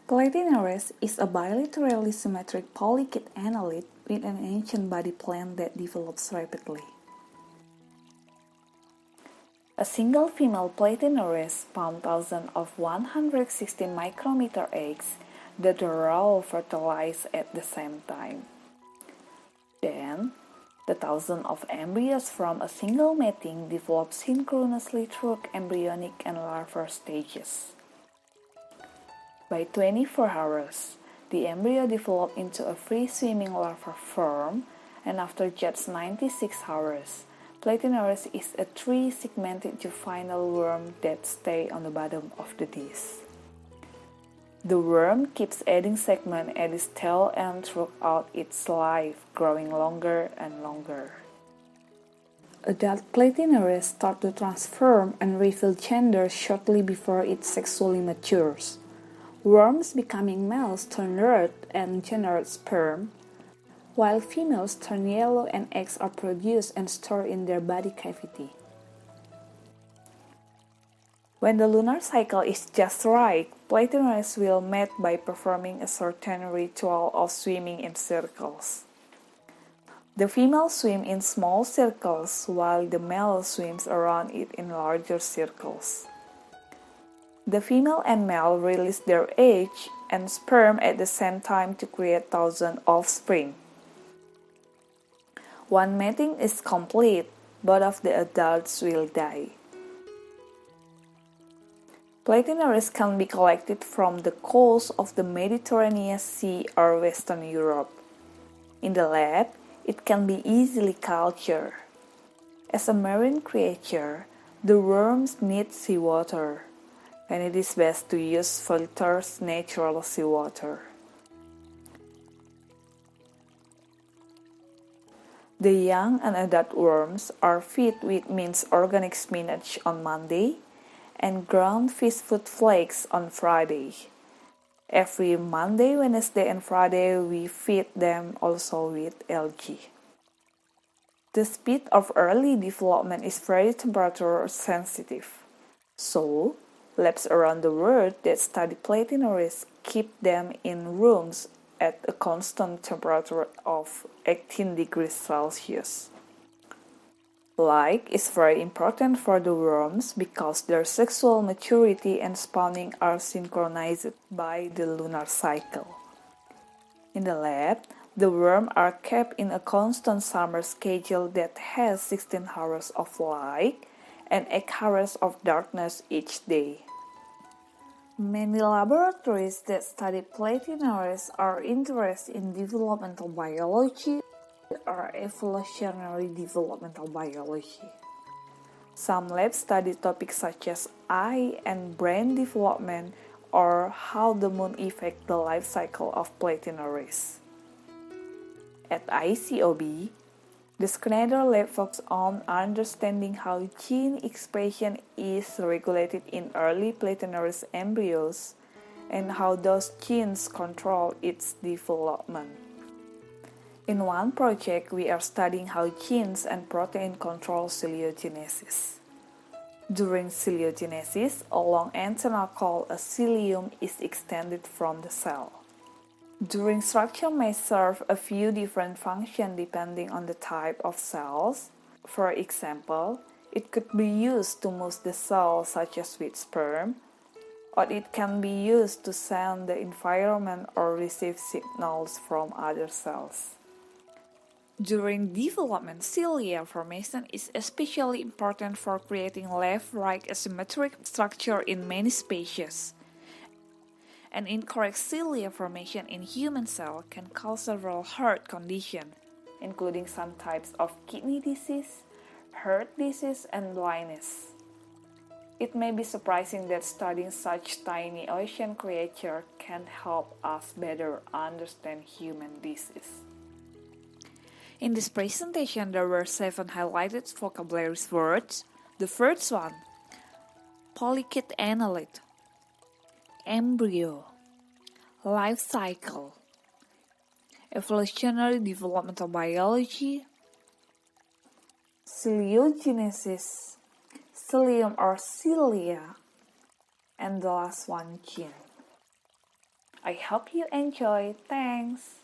Platynereis is a bilaterally symmetric polychaete annelid with an ancient body plan that develops rapidly. A single female Platynereis spawns thousands of 160 micrometer eggs that are all fertilized at the same time. Then, the thousands of embryos from a single mating develop synchronously through embryonic and larval stages. By 24 hours, the embryo develops into a free-swimming larval form, and after just 96 hours, Platynereis is a three-segmented juvenile worm that stays on the bottom of the dish. The worm keeps adding segments at its tail end throughout its life, growing longer and longer. Adult Platynereis start to transform and reveal gender shortly before it sexually matures. Worms becoming males turn red and generate sperm, while females turn yellow and eggs are produced and stored in their body cavity. When the lunar cycle is just right, Platynereis will mate by performing a certain ritual of swimming in circles. The female swims in small circles while the male swims around it in larger circles. The female and male release their eggs and sperm at the same time to create thousands of offspring. When mating is complete, both of the adults will die. Platynereis can be collected from the coast of the Mediterranean Sea or Western Europe. In the lab, it can be easily cultured. As a marine creature, the worms need seawater, and it is best to use filtered natural seawater. The young and adult worms are fed with minced organic spinach on Monday and ground fish food flakes on Friday. Every Monday, Wednesday, and Friday we feed them also with algae. The speed of early development is very temperature sensitive, so labs around the world that study Platynereis keep them in rooms at a constant temperature of 18 degrees Celsius. Light is very important for the worms because their sexual maturity and spawning are synchronized by the lunar cycle. In the lab, the worms are kept in a constant summer schedule that has 16 hours of light and 8 hours of darkness each day. Many laboratories that study Platynereis are interested in developmental biology or evolutionary developmental biology. Some labs study topics such as eye and brain development or how the moon affects the life cycle of Platynereis. At ICOB, the Schneider lab focuses on understanding how gene expression is regulated in early Platynereis embryos and how those genes control its development. In one project, we are studying how genes and protein control ciliognesis. During ciliognesis, a long antenna called a cilium is extended from the cell. During structure may serve a few different functions depending on the type of cells. For example, it could be used to move the cell such as with sperm, or it can be used to sense the environment or receive signals from other cells. During development, cilia formation is especially important for creating left-right asymmetric structure in many species. An incorrect cilia formation in human cell can cause several heart conditions, including some types of kidney disease, heart disease, and blindness. It may be surprising that studying such tiny ocean creatures can help us better understand human disease. In this presentation, there were 7 highlighted vocabulary words. The first one, polychaete annelid, embryo, life cycle, evolutionary developmental biology, ciliognesis, cilium or cilia, and the last one, gene. I hope you enjoy. Thanks!